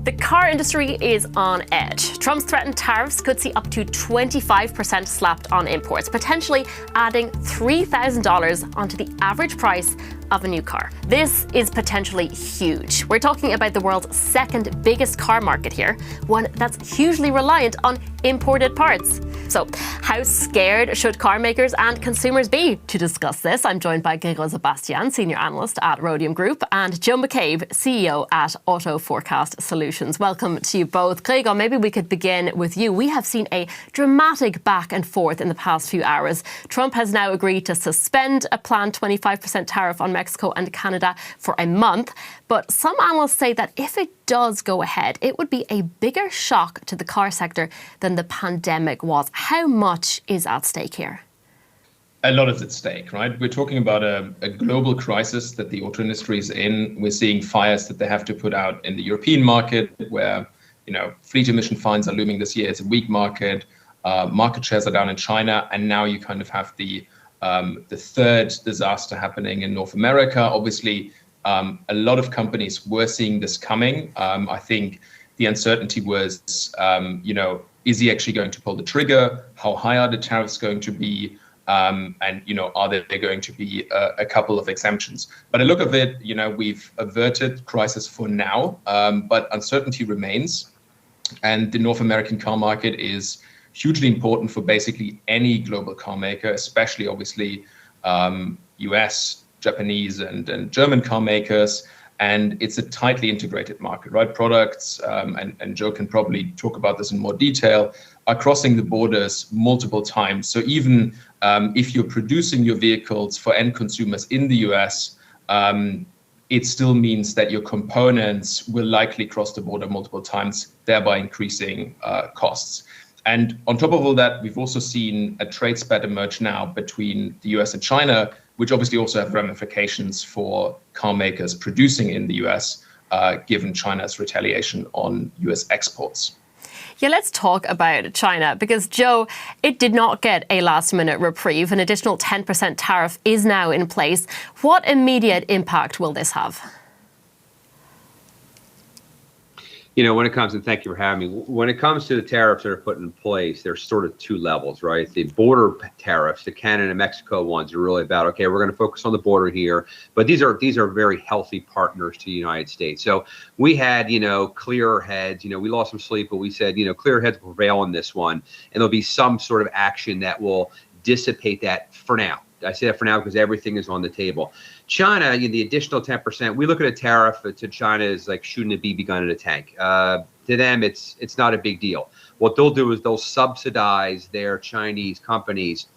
The car industry is on edge. Trump's threatened tariffs could see up to 25% slapped on imports, potentially adding $3,000 onto the average price of a new car. This is potentially huge. We're talking about the world's second biggest car market here, one that's hugely reliant on imported parts. So how scared should car makers and consumers be? To discuss this, I'm joined by Gregor Sebastian, Senior Analyst at Rhodium Group, and Joe McCabe, CEO at Auto Forecast Solutions. Welcome to you both. Gregor, maybe we could begin with you. We have seen a dramatic back and forth in the past few hours. Trump has now agreed to suspend a planned 25% tariff on Mexico and Canada for a month. But some analysts say that if it does go ahead, it would be a bigger shock to the car sector than the pandemic was. How much is at stake here? A lot is at stake, right? We're talking about a global crisis that the auto industry is in. We're seeing fires that they have to put out in the European market, where fleet emission fines are looming this year. It's a weak market. Market shares are down in China, and now you kind of have the third disaster happening in North America. Obviously, a lot of companies were seeing this coming. I think the uncertainty was, is he actually going to pull the trigger? How high are the tariffs going to be? And are there going to be a couple of exemptions? But a look of it, we've averted crisis for now, but uncertainty remains. And the North American car market is hugely important for basically any global car maker, especially obviously US, Japanese, and German car makers. And it's a tightly integrated market, right? Products, and Joe can probably talk about this in more detail, are crossing the borders multiple times. So even if you're producing your vehicles for end consumers in the US, it still means that your components will likely cross the border multiple times, thereby increasing costs. And on top of all that, we've also seen a trade spat emerge now between the US and China, which obviously also have ramifications for car makers producing in the US, given China's retaliation on US exports. Yeah, let's talk about China, because Joe, it did not get a last-minute reprieve. An additional 10% tariff is now in place. What immediate impact will this have? When it comes, and thank you for having me, when it comes to the tariffs that are put in place, there's sort of two levels, right? The border tariffs, the Canada and Mexico ones, are really about, okay, we're going to focus on the border here, but these are very healthy partners to the United States. So we had, clearer heads, we lost some sleep, but we said, clearer heads will prevail on this one, and there'll be some sort of action that will dissipate that for now. I say that for now because everything is on the table. China, the additional 10%, we look at a tariff to China as like shooting a BB gun in a tank. To them, it's not a big deal. What they'll do is they'll subsidize their Chinese companies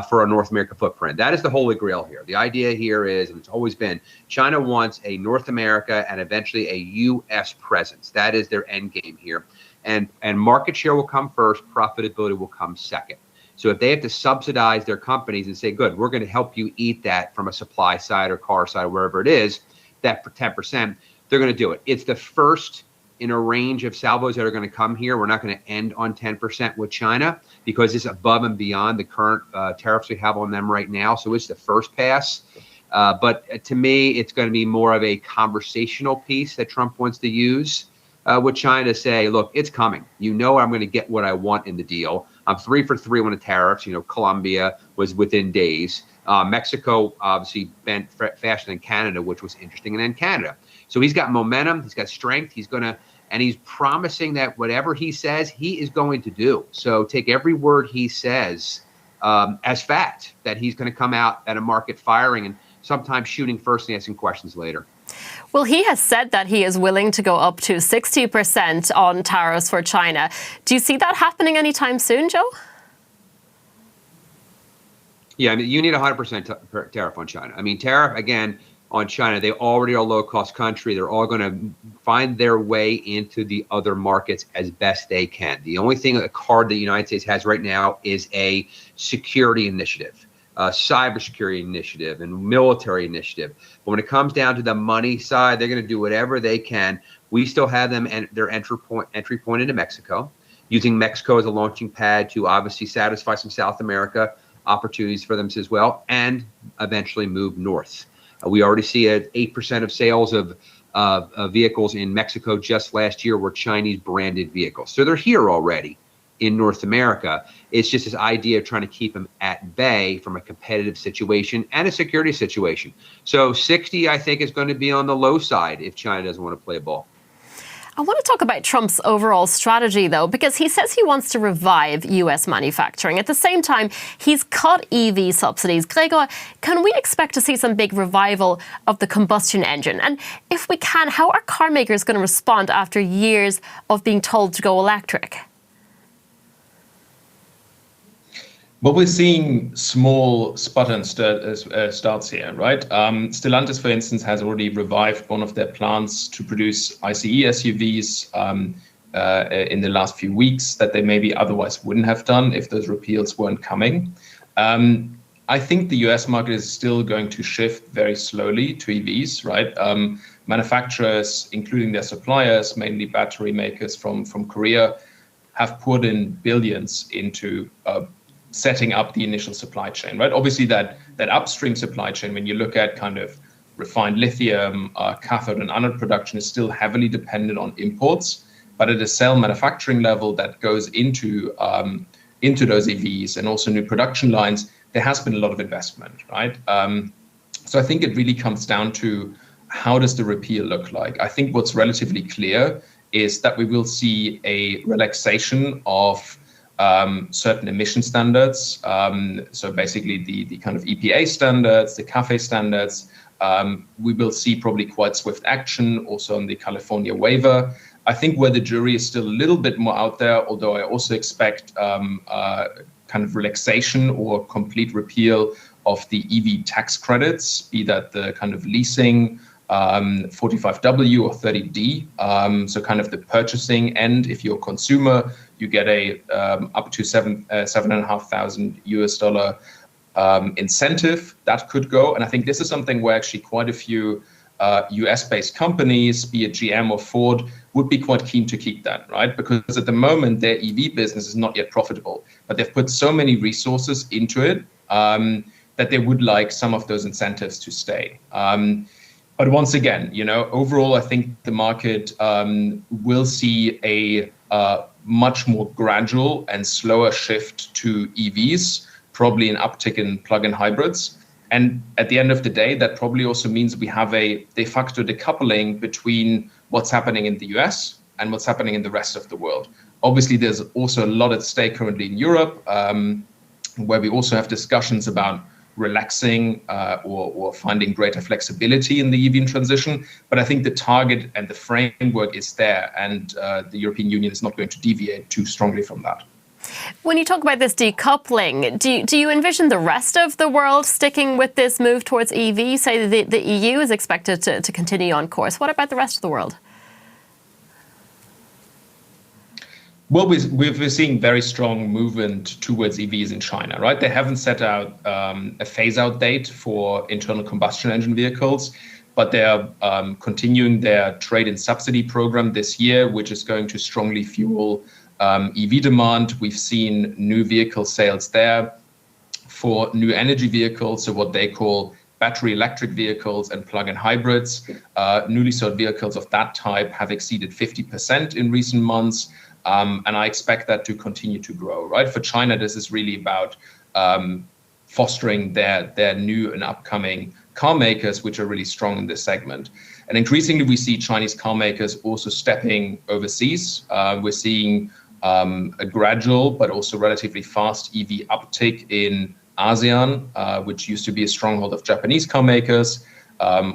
for a North America footprint. That is the holy grail here. The idea here is, and it's always been, China wants a North America and eventually a U.S. presence. That is their end game here. And market share will come first, profitability will come second. So if they have to subsidize their companies and say, good, we're going to help you eat that from a supply side or car side, wherever it is, that for 10%, they're going to do it. It's the first in a range of salvos that are going to come here. We're not going to end on 10% with China because it's above and beyond the current tariffs we have on them right now. So it's the first pass. But to me, it's going to be more of a conversational piece that Trump wants to use with China to say, look, it's coming. I'm going to get what I want in the deal. I'm 3 for 3 on the tariffs. Colombia was within days. Mexico obviously bent faster than Canada, which was interesting. And then Canada. So he's got momentum. He's got strength. And he's promising that whatever he says, he is going to do. So take every word he says as fact, that he's going to come out at a market firing and sometimes shooting first and asking questions later. Well, he has said that he is willing to go up to 60% on tariffs for China. Do you see that happening anytime soon, Joe? Yeah, you need a 100% tariff on China. Tariff, again, on China, they already are a low-cost country. They're all going to find their way into the other markets as best they can. The only thing, a card that the United States has right now is a security initiative. Cybersecurity initiative and military initiative. But when it comes down to the money side, they're going to do whatever they can. We still have them and their entry point into Mexico, using Mexico as a launching pad to obviously satisfy some South America opportunities for them as well, and eventually move north. We already see 8% of sales of vehicles in Mexico just last year were Chinese branded vehicles. So they're here already in North America. It's just this idea of trying to keep them at bay from a competitive situation and a security situation. So 60, I think, is going to be on the low side if China doesn't want to play ball. I want to talk about Trump's overall strategy, though, because he says he wants to revive U.S. manufacturing. At the same time, he's cut EV subsidies. Gregor, can we expect to see some big revival of the combustion engine? And if we can, how are car makers going to respond after years of being told to go electric? Well, we're seeing small sputter starts here, right? Stellantis, for instance, has already revived one of their plants to produce ICE SUVs in the last few weeks that they maybe otherwise wouldn't have done if those repeals weren't coming. I think the US market is still going to shift very slowly to EVs, right? Manufacturers, including their suppliers, mainly battery makers from Korea, have put in billions into setting up the initial supply chain, right? Obviously, that upstream supply chain, when you look at kind of refined lithium, cathode and anode production, is still heavily dependent on imports. But at a cell manufacturing level that goes into those EVs and also new production lines, there has been a lot of investment, right? So I think it really comes down to how does the repeal look like? I think what's relatively clear is that we will see a relaxation of certain emission standards. So basically the kind of EPA standards, the CAFE standards. We will see probably quite swift action also on the California waiver. I think where the jury is still a little bit more out there, although I also expect kind of relaxation or complete repeal of the EV tax credits, be that the kind of leasing, 45W or 30D. So kind of the purchasing end, if you're a consumer, you get a up to $7,500 US incentive that could go. And I think this is something where actually quite a few US-based companies, be it GM or Ford, would be quite keen to keep that, right? Because at the moment, their EV business is not yet profitable, but they've put so many resources into it that they would like some of those incentives to stay. But once again, overall, I think the market will see a much more gradual and slower shift to EVs, probably an uptick in plug-in hybrids. And at the end of the day, that probably also means we have a de facto decoupling between what's happening in the US and what's happening in the rest of the world. Obviously, there's also a lot at stake currently in Europe, where we also have discussions about relaxing or finding greater flexibility in the EV transition. But I think the target and the framework is there, and the European Union is not going to deviate too strongly from that. When you talk about this decoupling, do you envision the rest of the world sticking with this move towards EV? Say the EU is expected to continue on course. What about the rest of the world? Well, we're seeing very strong movement towards EVs in China, right? They haven't set out a phase-out date for internal combustion engine vehicles, but they're continuing their trade and subsidy program this year, which is going to strongly fuel EV demand. We've seen new vehicle sales there for new energy vehicles, so what they call battery electric vehicles and plug-in hybrids. Newly sold vehicles of that type have exceeded 50% in recent months. And I expect that to continue to grow, right? For China, this is really about fostering their new and upcoming car makers, which are really strong in this segment. And increasingly, we see Chinese car makers also stepping overseas. We're seeing a gradual but also relatively fast EV uptick in ASEAN, which used to be a stronghold of Japanese car makers.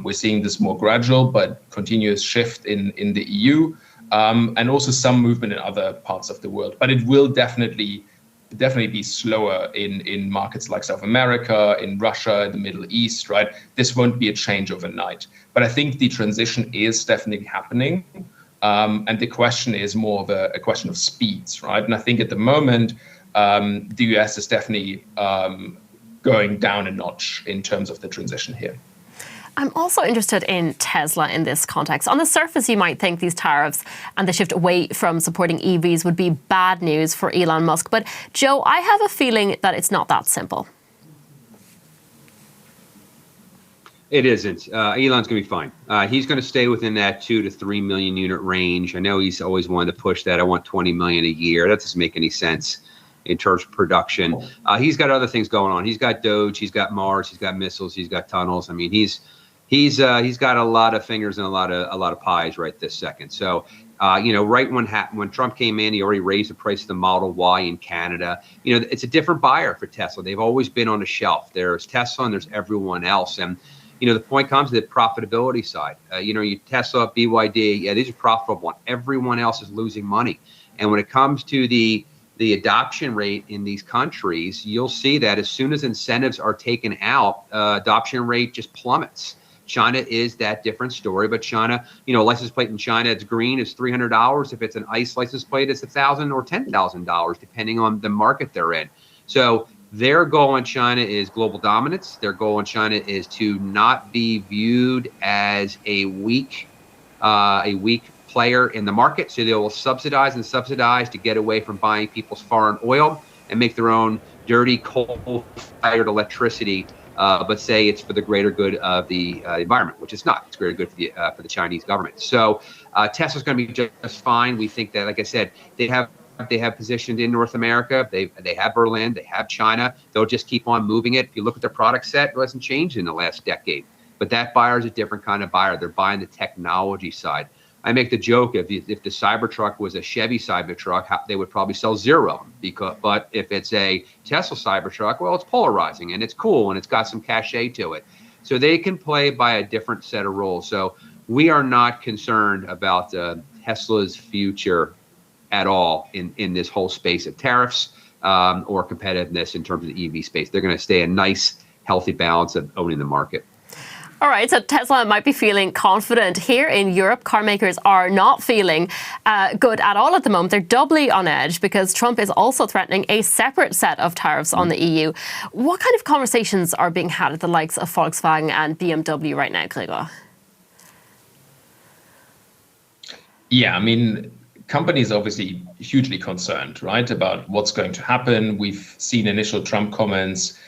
We're seeing this more gradual but continuous shift in the EU. And also some movement in other parts of the world. But it will definitely be slower in markets like South America, in Russia, the Middle East, right? This won't be a change overnight. But I think the transition is definitely happening. And the question is more of a question of speeds, right? And I think at the moment, the US is definitely going down a notch in terms of the transition here. I'm also interested in Tesla in this context. On the surface, you might think these tariffs and the shift away from supporting EVs would be bad news for Elon Musk. But Joe, I have a feeling that it's not that simple. It isn't. Elon's going to be fine. He's going to stay within that 2 to 3 million unit range. I know he's always wanted to push that. I want 20 million a year. That doesn't make any sense in terms of production. He's got other things going on. He's got Doge. He's got Mars. He's got missiles. He's got tunnels. I mean, he's got a lot of fingers and a lot of pies right this second. So, right when Trump came in, he already raised the price of the Model Y in Canada. It's a different buyer for Tesla. They've always been on the shelf. There's Tesla and there's everyone else. And the point comes to the profitability side. You Tesla, BYD, yeah, these are profitable. Everyone else is losing money. And when it comes to the adoption rate in these countries, you'll see that as soon as incentives are taken out, adoption rate just plummets. China is that different story, but China, license plate in China, it's green, is $300. If it's an ICE license plate, it's $1,000 or $10,000, depending on the market they're in. So their goal in China is global dominance. Their goal in China is to not be viewed as a weak player in the market. So they will subsidize to get away from buying people's foreign oil and make their own dirty coal-fired electricity, but say it's for the greater good of the environment, which it's not. It's greater good for the Chinese government. So Tesla's going to be just fine. We think that, like I said, they have positioned in North America. They have Berlin. They have China. They'll just keep on moving it. If you look at their product set, it hasn't changed in the last decade. But that buyer is a different kind of buyer. They're buying the technology side. I make the joke, if the Cybertruck was a Chevy Cybertruck, they would probably sell zero. But if it's a Tesla Cybertruck, well, it's polarizing and it's cool and it's got some cachet to it. So they can play by a different set of roles. So we are not concerned about Tesla's future at all in this whole space of tariffs or competitiveness in terms of the EV space. They're going to stay a nice, healthy balance of owning the market. All right, so Tesla might be feeling confident. Here in Europe, car makers are not feeling good at all at the moment. They're doubly on edge because Trump is also threatening a separate set of tariffs on the EU. What kind of conversations are being had at the likes of Volkswagen and BMW right now, Gregor? Yeah, I mean, companies are obviously hugely concerned, right, about what's going to happen. We've seen initial Trump comments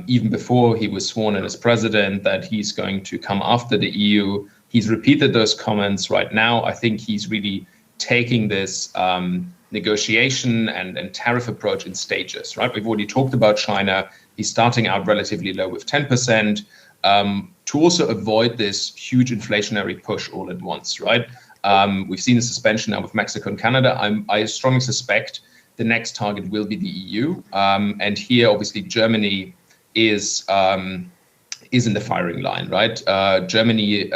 even before he was sworn in as president, that he's going to come after the EU. He's repeated those comments right now. I think he's really taking this negotiation and tariff approach in stages, right? We've already talked about China. He's starting out relatively low with 10% to also avoid this huge inflationary push all at once, right? We've seen the suspension now with Mexico and Canada. I strongly suspect the next target will be the EU, and here obviously Germany is in the firing line, right? Germany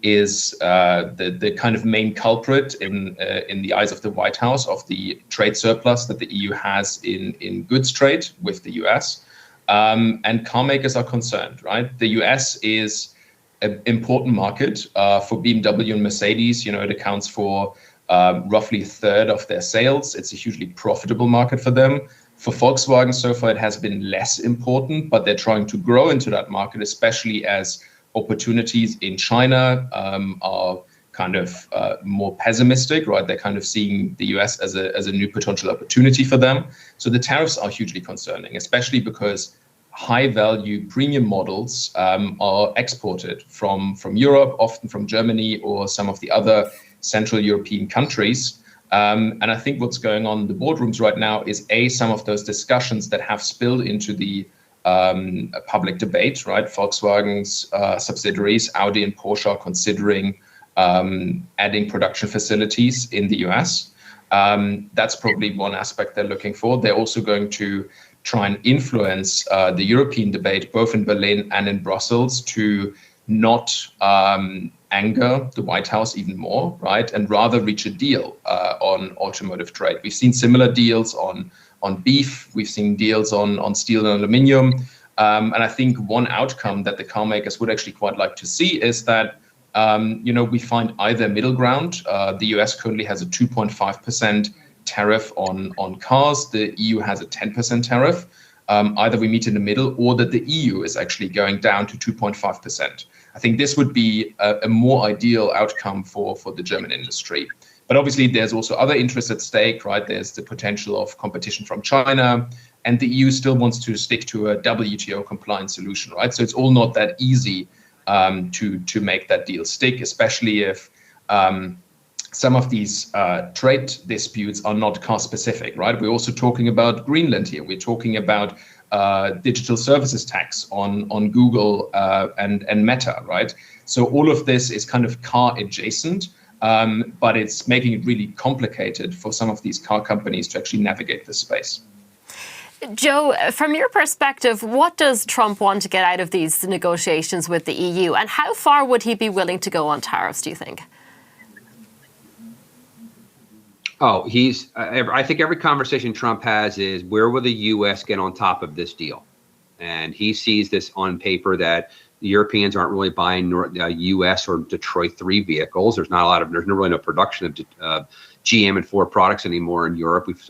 is the kind of main culprit in the eyes of the White House of the trade surplus that the EU has in goods trade with the US, and car makers are concerned, right? The US is an important market for BMW and Mercedes. It accounts for roughly a third of their sales. It's a hugely profitable market for them. For Volkswagen, so far, it has been less important, but they're trying to grow into that market, especially as opportunities in China are kind of more pessimistic, right? They're kind of seeing the US as a new potential opportunity for them. So the tariffs are hugely concerning, especially because high-value premium models are exported from Europe, often from Germany or some of the other Central European countries. And I think what's going on in the boardrooms right now is some of those discussions that have spilled into the public debate, right? Volkswagen's subsidiaries, Audi and Porsche, are considering adding production facilities in the US. That's probably one aspect they're looking for. They're also going to try and influence the European debate, both in Berlin and in Brussels, to not anger the White House even more, right? And rather reach a deal on automotive trade. We've seen similar deals on beef. We've seen deals on steel and aluminium. And I think one outcome that the car makers would actually quite like to see is that, we find either middle ground. The US currently has a 2.5% tariff on cars. The EU has a 10% tariff. Either we meet in the middle or that the EU is actually going down to 2.5%. I think this would be a more ideal outcome for the German industry. But obviously, there's also other interests at stake, right? There's the potential of competition from China, and the EU still wants to stick to a WTO compliant solution, right? So it's all not that easy to make that deal stick, especially if some of these trade disputes are not car specific, right? We're also talking about Greenland here. We're talking about digital services tax on Google and Meta, right? So all of this is kind of car adjacent, but it's making it really complicated for some of these car companies to actually navigate this space. Joe, from your perspective, what does Trump want to get out of these negotiations with the EU, and how far would he be willing to go on tariffs, do you think? Oh, I think every conversation Trump has is, where will the U.S. get on top of this deal? And he sees this on paper that the Europeans aren't really buying U.S. or Detroit 3 vehicles. There's really no production of GM and Ford products anymore in Europe. We've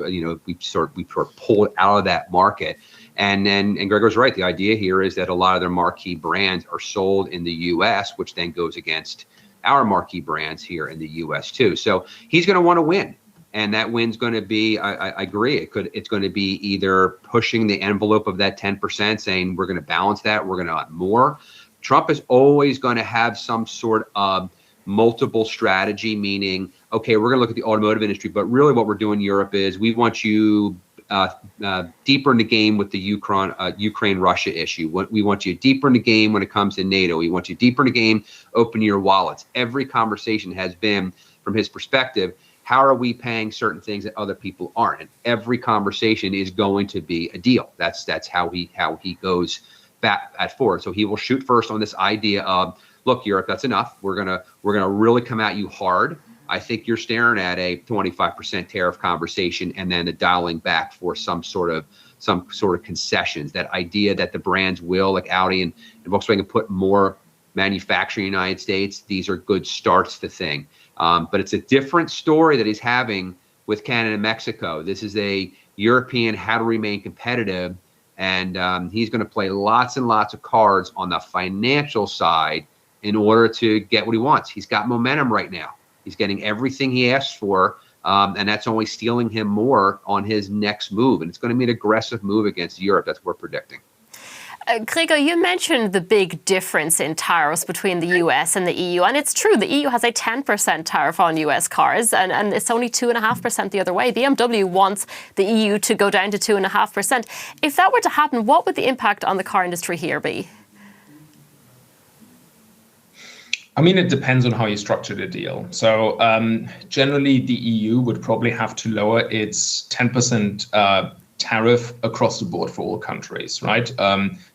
sort of pulled out of that market. And Gregor's right. The idea here is that a lot of their marquee brands are sold in the U.S., which then goes against our marquee brands here in the U.S. too. So he's going to want to win. And that win's going to be, I agree, it's going to be either pushing the envelope of that 10%, saying we're going to balance that, we're going to want more. Trump is always going to have some sort of multiple strategy, meaning, okay, we're going to look at the automotive industry, but really what we're doing in Europe is we want you deeper in the game with the Ukraine-Russia issue. We want you deeper in the game when it comes to NATO. We want you deeper in the game, open your wallets. Every conversation has been, from his perspective, how are we paying certain things that other people aren't? And every conversation is going to be a deal. That's how he goes back at forward. So he will shoot first on this idea of, look, Europe, that's enough. We're gonna really come at you hard. I think you're staring at a 25% tariff conversation, and then the dialing back for some sort of concessions. That idea that the brands will, like Audi and Volkswagen, put more manufacturing in the United States. These are good starts to thing. But it's a different story that he's having with Canada and Mexico. This is a European how to remain competitive, and he's going to play lots and lots of cards on the financial side in order to get what he wants. He's got momentum right now. He's getting everything he asked for, and that's only stealing him more on his next move. And it's going to be an aggressive move against Europe. That's what we're predicting. Gregor, you mentioned the big difference in tariffs between the US and the EU. And it's true, the EU has a 10% tariff on US cars, and it's only 2.5% the other way. BMW wants the EU to go down to 2.5%. If that were to happen, what would the impact on the car industry here be? I mean, it depends on how you structure the deal. So generally, the EU would probably have to lower its 10% tariff across the board for all countries, right?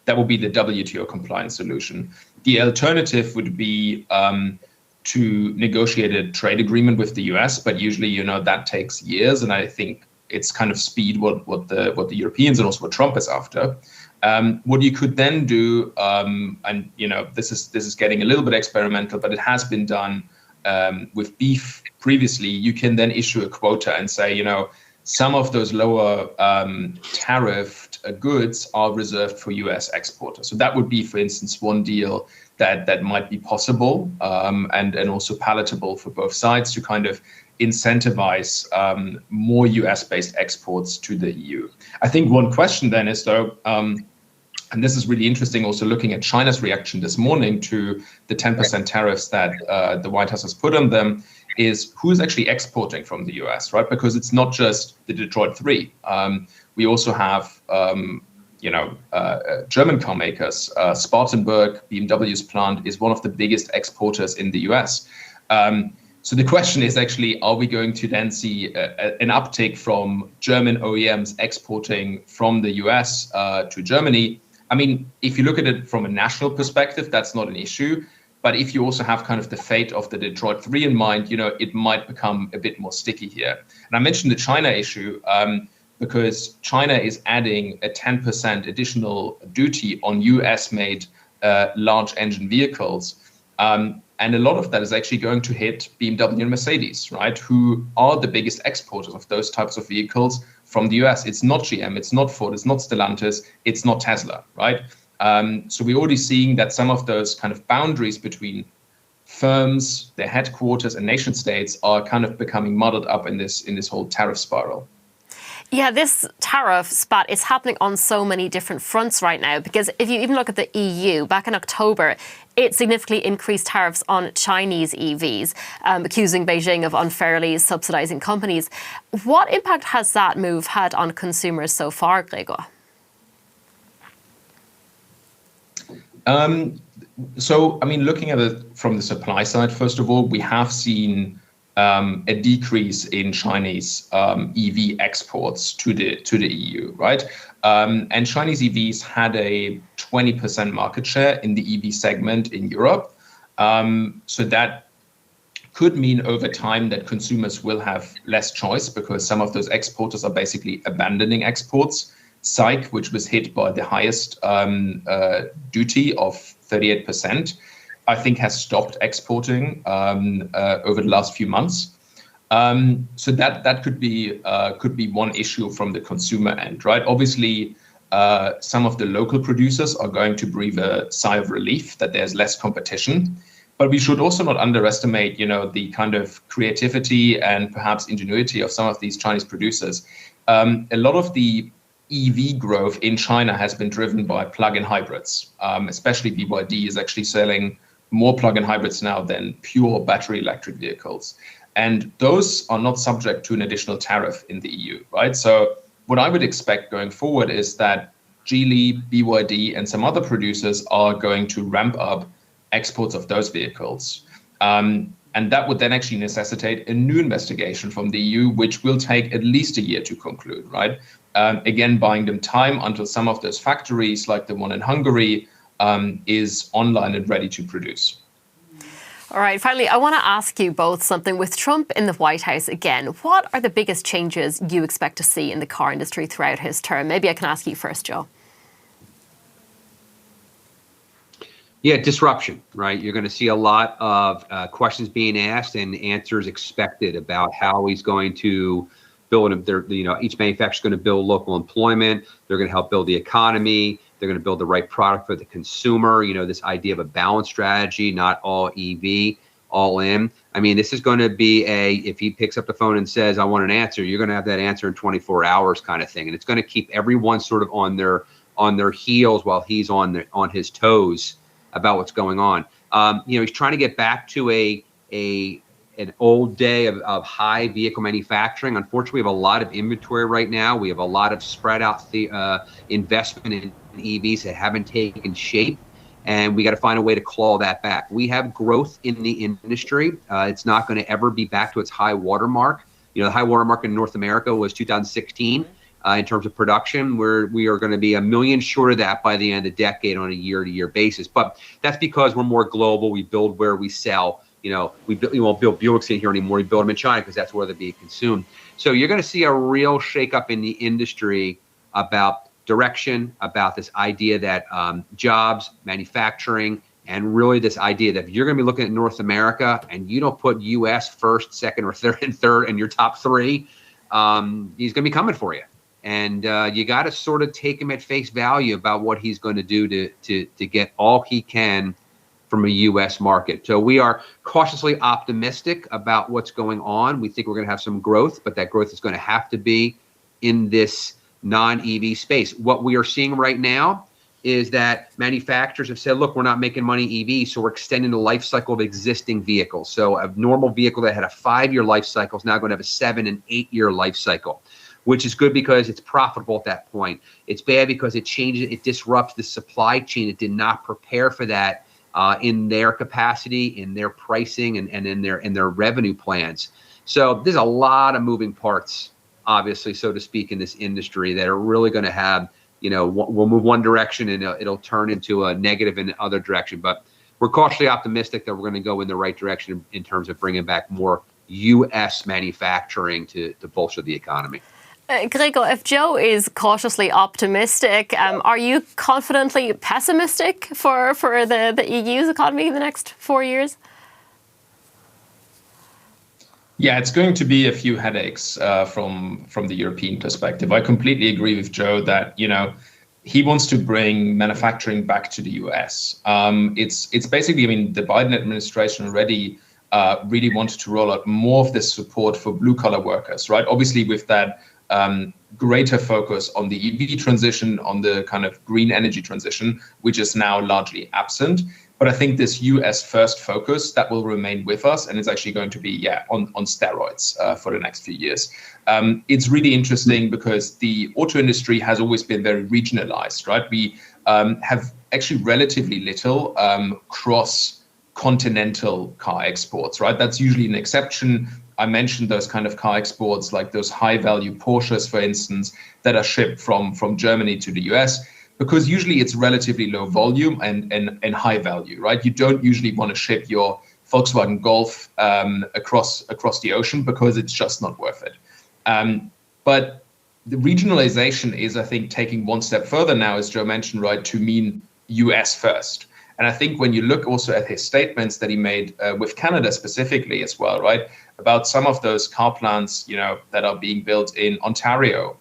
That would be the WTO compliant solution. The alternative would be to negotiate a trade agreement with the US, but usually, that takes years, and I think it's kind of speed what the Europeans and also what Trump is after. What you could then do, and this is getting a little bit experimental, but it has been done with beef previously. You can then issue a quota and say, some of those lower tariffed goods are reserved for US exporters. So that would be, for instance, one deal that might be possible and also palatable for both sides to kind of incentivize more US-based exports to the EU. I think one question then is, though, and this is really interesting, also looking at China's reaction this morning to the 10% tariffs that the White House has put on them, is who's actually exporting from the US, right? Because it's not just the Detroit 3. We also have, German car makers. Spartanburg, BMW's plant, is one of the biggest exporters in the US. So the question is actually, are we going to then see an uptick from German OEMs exporting from the US to Germany? I mean, if you look at it from a national perspective, that's not an issue. But if you also have kind of the fate of the Detroit 3 in mind, it might become a bit more sticky here. And I mentioned the China issue because China is adding a 10% additional duty on US-made large engine vehicles. And a lot of that is actually going to hit BMW and Mercedes, right, who are the biggest exporters of those types of vehicles from the US. It's not GM, it's not Ford, it's not Stellantis, it's not Tesla, right? So we're already seeing that some of those kind of boundaries between firms, their headquarters, and nation states are kind of becoming muddled up in this whole tariff spiral. Yeah, this tariff spat is happening on so many different fronts right now, because if you even look at the EU, back in October, it significantly increased tariffs on Chinese EVs, accusing Beijing of unfairly subsidizing companies. What impact has that move had on consumers so far, Gregor? So, I mean, looking at it from the supply side, first of all, we have seen a decrease in Chinese EV exports to the EU, right? And Chinese EVs had a 20% market share in the EV segment in Europe. So that could mean over time that consumers will have less choice because some of those exporters are basically abandoning exports. SAIC, which was hit by the highest duty of 38%, I think has stopped exporting over the last few months. So that could be one issue from the consumer end, right? Obviously, some of the local producers are going to breathe a sigh of relief that there's less competition. But we should also not underestimate, the kind of creativity and perhaps ingenuity of some of these Chinese producers. A lot of the EV growth in China has been driven by plug-in hybrids, especially BYD is actually selling more plug-in hybrids now than pure battery electric vehicles. And those are not subject to an additional tariff in the EU, right? So what I would expect going forward is that Geely, BYD, and some other producers are going to ramp up exports of those vehicles. And that would then actually necessitate a new investigation from the EU, which will take at least a year to conclude, right? Again, buying them time until some of those factories, like the one in Hungary, is online and ready to produce. All right, finally, I want to ask you both something. With Trump in the White House again, what are the biggest changes you expect to see in the car industry throughout his term? Maybe I can ask you first, Joe. Yeah, disruption, right? You're going to see a lot of questions being asked and answers expected about how he's going to build each manufacturer is going to build local employment. They're going to help build the economy. They're going to build the right product for the consumer. This idea of a balanced strategy, not all EV, all in. I mean, this is going to be if he picks up the phone and says, I want an answer, you're going to have that answer in 24 hours kind of thing. And it's going to keep everyone sort of on their heels while he's on his toes about what's going on. He's trying to get back to an old day of high vehicle manufacturing. Unfortunately, we have a lot of inventory right now. We have a lot of spread out investment in EVs that haven't taken shape, and we got to find a way to claw that back. We have growth in the industry. It's not going to ever be back to its high watermark. The high watermark in North America was 2016 in terms of production. We are going to be 1 million short of that by the end of the decade on a year-to-year basis. But that's because we're more global. We build where we sell. We won't build Buicks in here anymore. We build them in China because that's where they're being consumed. So you're going to see a real shakeup in the industry about direction, about this idea that jobs, manufacturing, and really this idea that if you're going to be looking at North America and you don't put U.S. first, second, or third in your top three, he's going to be coming for you. And you got to sort of take him at face value about what he's going to do to get all he can from a U.S. market. So we are cautiously optimistic about what's going on. We think we're going to have some growth, but that growth is going to have to be in this non-EV space. What we are seeing right now is that manufacturers have said, look, we're not making money EV, so we're extending the life cycle of existing vehicles. So a normal vehicle that had a 5-year life cycle is now going to have a 7 and 8-year life cycle, which is good because it's profitable at that point. It's bad because it changes, it disrupts the supply chain. It did not prepare for that in their capacity, in their pricing, and in their revenue plans. So there's a lot of moving parts, obviously, so to speak, in this industry that are really going to have, we'll move one direction and it'll turn into a negative in the other direction. But we're cautiously optimistic that we're going to go in the right direction in terms of bringing back more U.S. manufacturing to bolster the economy. Gregor, if Joe is cautiously optimistic, are you confidently pessimistic for the EU's economy in the next 4 years? Yeah, it's going to be a few headaches from the European perspective. I completely agree with Joe that he wants to bring manufacturing back to the US. It's basically, the Biden administration already really wanted to roll out more of this support for blue collar workers, right? Obviously, with that greater focus on the EV transition, on the kind of green energy transition, which is now largely absent. But I think this US first focus, that will remain with us, and it's actually going to be, on steroids for the next few years. It's really interesting because the auto industry has always been very regionalized, right? We have actually relatively little cross-continental car exports, right? That's usually an exception. I mentioned those kind of car exports, like those high-value Porsches, for instance, that are shipped from Germany to the US, because usually it's relatively low volume and high value, right? You don't usually want to ship your Volkswagen Golf across the ocean because it's just not worth it. But the regionalization is, I think, taking one step further now, as Joe mentioned, right, to mean US first. And I think when you look also at his statements that he made with Canada specifically as well, right, about some of those car plants, that are being built in Ontario,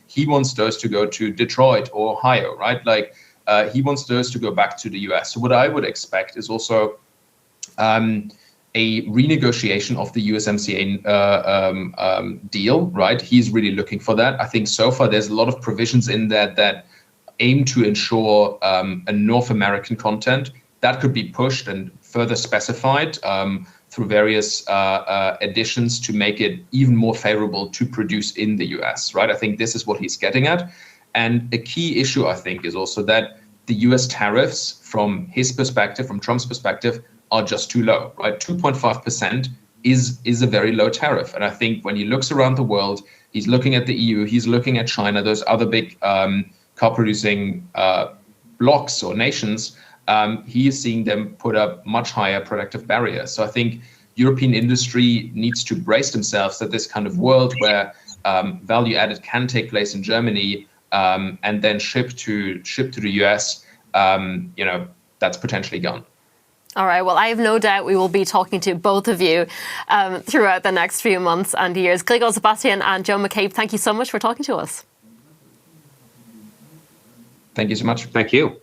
he wants those to go to Detroit or Ohio, right? Like he wants those to go back to the US. So what I would expect is also a renegotiation of the USMCA deal, right? He's really looking for that. I think so far there's a lot of provisions in that aim to ensure a North American content that could be pushed and further specified through various additions to make it even more favorable to produce in the US, right? I think this is what he's getting at. And a key issue, I think, is also that the US tariffs, from his perspective, from Trump's perspective, are just too low, right? 2.5% is a very low tariff. And I think when he looks around the world, he's looking at the EU, he's looking at China, those other big car-producing blocks or nations, he is seeing them put up much higher protective barriers. So I think European industry needs to brace themselves that this kind of world where value added can take place in Germany and then ship to the US, that's potentially gone. All right. Well, I have no doubt we will be talking to both of you throughout the next few months and years. Gregor Sebastian and Joe McCabe, thank you so much for talking to us. Thank you so much. Thank you.